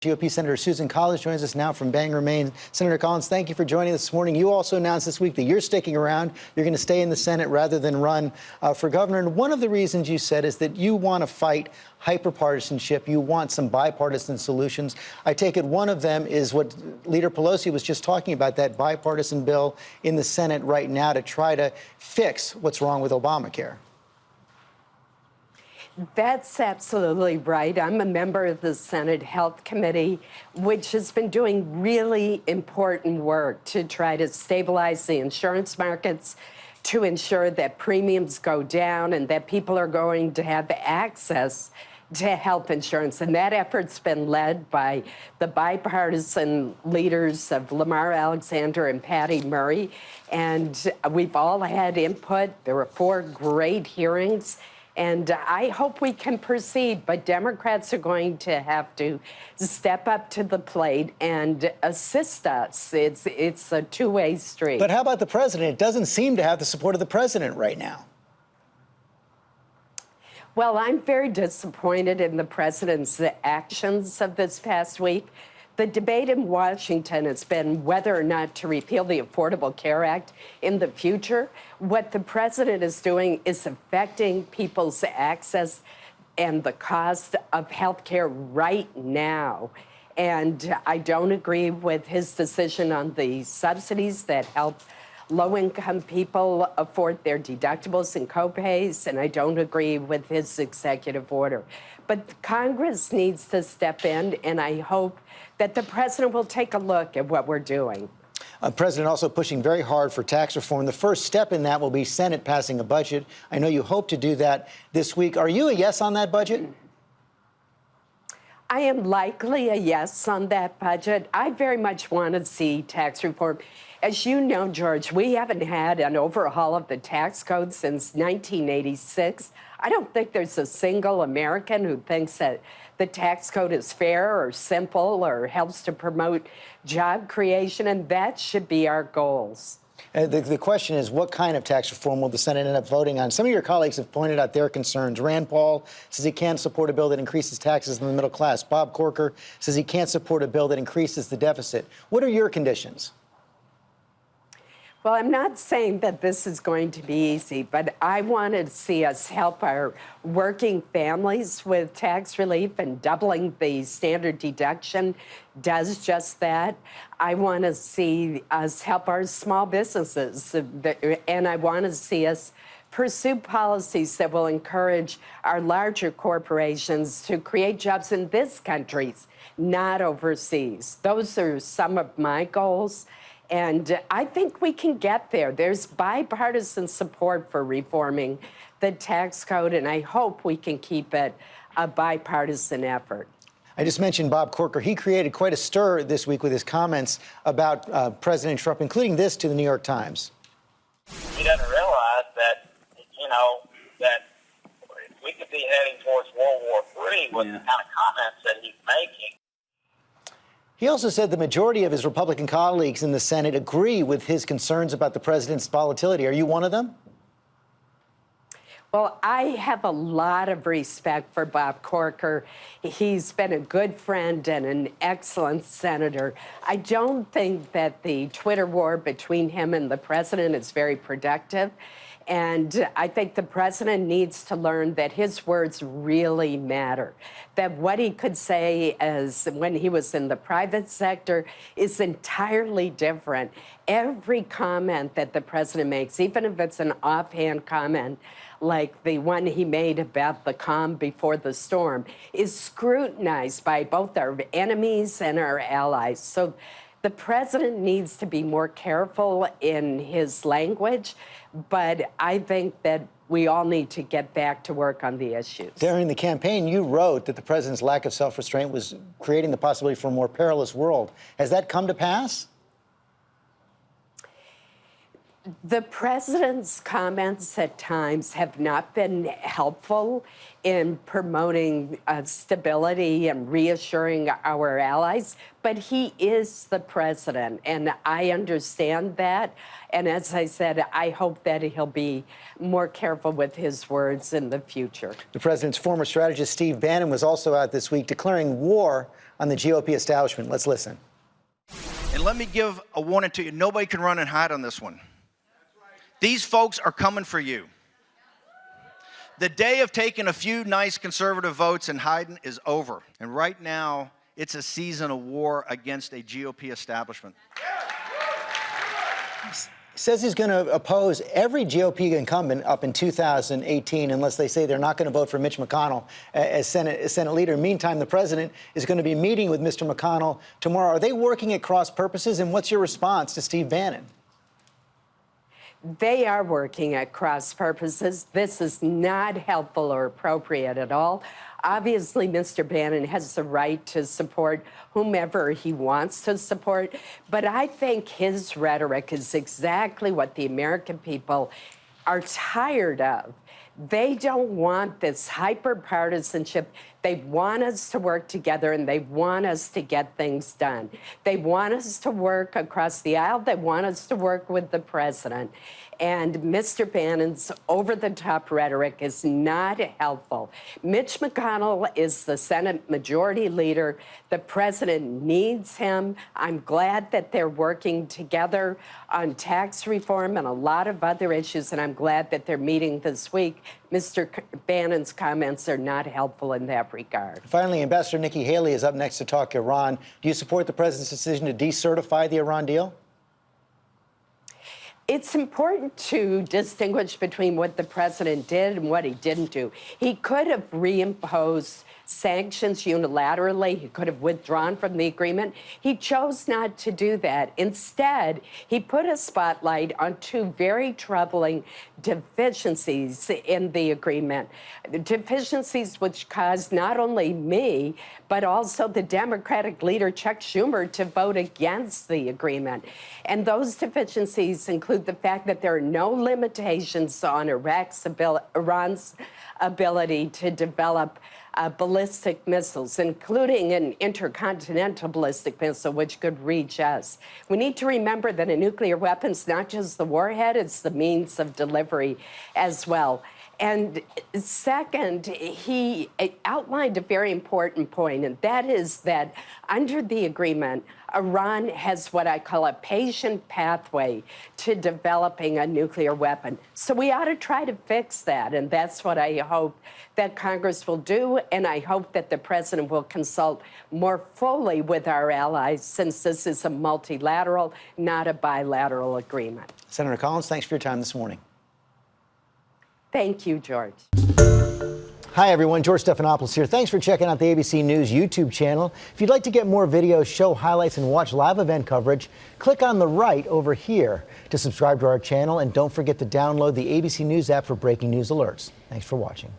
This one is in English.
GOP Senator Susan Collins joins us now from Bangor, Maine. Senator Collins, thank you for joining us this morning. You also announced this week that you're sticking around. You're going to stay in the Senate rather than run for governor. And one of the reasons you said is that you want to fight hyperpartisanship. You want some bipartisan solutions. I take it one of them is what Leader Pelosi was just talking about, that bipartisan bill in the Senate right now to try to fix what's wrong with Obamacare. That's absolutely right. I'm a member of the Senate Health Committee, which has been doing really important work to try to stabilize the insurance markets, to ensure that premiums go down and that people are going to have access to health insurance. And that effort's been led by the bipartisan leaders of Lamar Alexander and Patty Murray. And we've all had input. There were 4 great hearings. And I hope we can proceed, but Democrats are going to have to step up to the plate and assist us. It's a two-way street. But how about the president? It doesn't seem to have the support of the president right now. Well, I'm very disappointed in the president's actions of this past week. The debate in Washington has been whether or not to repeal the Affordable Care Act in the future. What the president is doing is affecting people's access and the cost of health care right now. And I don't agree with his decision on the subsidies that help low-income people afford their deductibles and copays, and I don't agree with his executive order. But Congress needs to step in, and I hope that the president will take a look at what we're doing. President also pushing very hard for tax reform. The first step in that will be Senate passing a budget. I know you hope to do that this week. Are you a yes on that budget? I am likely a yes on that budget. I very much want to see tax reform. As you know, George, we haven't had an overhaul of the tax code since 1986. I don't think there's a single American who thinks that the tax code is fair or simple or helps to promote job creation, and that should be our goals. The question is, what kind of tax reform will the Senate end up voting on? Some of your colleagues have pointed out their concerns. Rand Paul says he can't support a bill that increases taxes on the middle class. Bob Corker says he can't support a bill that increases the deficit. What are your conditions? Well, I'm not saying that this is going to be easy, but I want to see us help our working families with tax relief, and doubling the standard deduction does just that. I want to see us help our small businesses, and I want to see us pursue policies that will encourage our larger corporations to create jobs in this country, not overseas. Those are some of my goals. And I think we can get there. There's bipartisan support for reforming the tax code, and I hope we can keep it a bipartisan effort. I just mentioned Bob Corker. He created quite a stir this week with his comments about President Trump, including this to the New York Times. He doesn't realize that, that we could be heading towards World War III with the kind of comments that he's making. He also said the majority of his Republican colleagues in the Senate agree with his concerns about the president's volatility. Are you one of them? Well, I have a lot of respect for Bob Corker. He's been a good friend and an excellent senator. I don't think that the Twitter war between him and the president is very productive. And I think the president needs to learn that his words really matter, that what he could say as when he was in the private sector is entirely different. Every comment that the president makes, even if it's an offhand comment, like the one he made about the calm before the storm, is scrutinized by both our enemies and our allies. So the president needs to be more careful in his language, but I think that we all need to get back to work on the issues. During the campaign, you wrote that the president's lack of self-restraint was creating the possibility for a more perilous world. Has that come to pass? The president's comments at times have not been helpful in promoting stability and reassuring our allies, but he is the president, and I understand that. And as I said, I hope that he'll be more careful with his words in the future. The president's former strategist, Steve Bannon, was also out this week declaring war on the GOP establishment. Let's listen. And let me give a warning to you. Nobody can run and hide on this one. These folks are coming for you. The day of taking a few nice conservative votes and hiding is over. And right now, it's a season of war against a GOP establishment. He says he's going to oppose every GOP incumbent up in 2018 unless they say they're not going to vote for Mitch McConnell as Senate leader. Meantime, the president is going to be meeting with Mr. McConnell tomorrow. Are they working at cross purposes? And what's your response to Steve Bannon? They are working at cross purposes. This is not helpful or appropriate at all. Obviously, Mr. Bannon has the right to support whomever he wants to support, but I think his rhetoric is exactly what the American people are tired of. They don't want this hyper-partisanship. They want us to work together, and they want us to get things done. They want us to work across the aisle. They want us to work with the president. And Mr. Bannon's over-the-top rhetoric is not helpful. Mitch McConnell is the Senate Majority Leader. The president needs him. I'm glad that they're working together on tax reform and a lot of other issues, and I'm glad that they're meeting this week. Mr. Bannon's comments are not helpful in that regard. Finally, Ambassador Nikki Haley is up next to talk Iran. Do you support the president's decision to decertify the Iran deal? It's important to distinguish between what the president did and what he didn't do. He could have reimposed sanctions unilaterally. He could have withdrawn from the agreement. He chose not to do that. Instead, he put a spotlight on two very troubling deficiencies in the agreement, deficiencies which caused not only me, but also the Democratic leader, Chuck Schumer, to vote against the agreement. And those deficiencies include the fact that there are no limitations on Iran's ability to develop ballistic missiles, including an intercontinental ballistic missile, which could reach us. We need to remember that a nuclear weapon is not just the warhead, it's the means of delivery as well. And second, he outlined a very important point, and that is that under the agreement, Iran has what I call a patient pathway to developing a nuclear weapon. So we ought to try to fix that, and that's what I hope that Congress will do, and I hope that the president will consult more fully with our allies, since this is a multilateral, not a bilateral agreement. Senator Collins, thanks for your time this morning. Thank you, George. Hi, everyone. George Stephanopoulos here. Thanks for checking out the ABC News YouTube channel. If you'd like to get more videos, show highlights, and watch live event coverage, click on the right over here to subscribe to our channel. And don't forget to download the ABC News app for breaking news alerts. Thanks for watching.